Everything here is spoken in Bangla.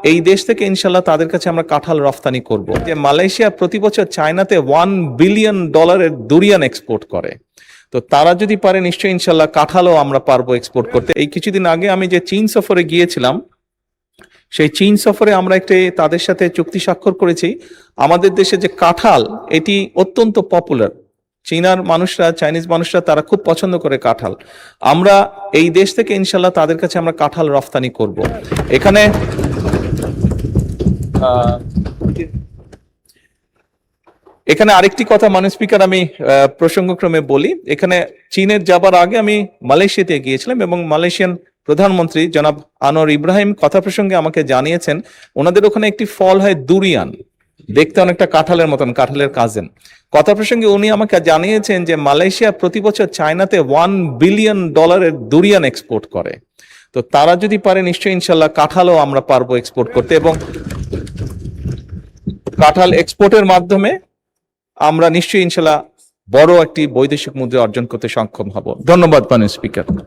এই দেশ থেকে ইনশাল্লাহ তাদের কাছে আমরা কাঁঠাল রফতানি করব। যে মালয়েশিয়া প্রতি বছর চায়নাতে $1 বিলিয়ন ডুরিয়ান এক্সপোর্ট করে, তো তারা যদি পারে নিশ্চয়ই ইনশাল্লাহ কাঁঠালও আমরা পারবো এক্সপোর্ট করতে। এই কিছুদিন আগে আমি যে চীন সফরে গিয়েছিলাম, সেই চীন সফরে আমরা একটি তাদের সাথে চুক্তি স্বাক্ষর করেছি। আমাদের দেশে যে কাঁঠাল, এটি অত্যন্ত পপুলার। চাইনিজ মানুষরা তারা খুব পছন্দ করে কাঁঠাল। আমরা এই দেশ থেকে ইনশাল্লাহ তাদের কাছে আমরা কাঁঠাল রফতানি করব। এখানে আরেকটি কথা মাননীয় স্পিকার আমি প্রসঙ্গক্রমে বলি। এখানে চীনের যাবার আগে আমি মালয়েশিয়াতে গিয়েছিলাম এবং মালয়েশিয়ান প্রধানমন্ত্রী জনাব আনোয়ার ইব্রাহিম কথা প্রসঙ্গে আমাকে জানিয়েছেন ওনাদের ওখানে একটি ফল হয় দুরিয়ান, দেখতে অনেকটা কাঁঠালের মতন, কাঁঠালের কাজিন। কথা প্রসঙ্গে উনি আমাকে জানিয়েছেন যে মালয়েশিয়া প্রতি বছর চায়নাতে $1 বিলিয়ন দুরিয়ান এক্সপোর্ট করে, তো তারা যদি পারে নিশ্চয়ই ইনশাল্লাহ কাঁঠালও আমরা পারবো এক্সপোর্ট করতে এবং কাঁঠাল এক্সপোর্টের মাধ্যমে আমরা নিশ্চয়ই ইনশাল্লাহ বড় একটি বৈদেশিক মুদ্রা অর্জন করতে সক্ষম হব। ধন্যবাদ মাননীয় স্পিকার।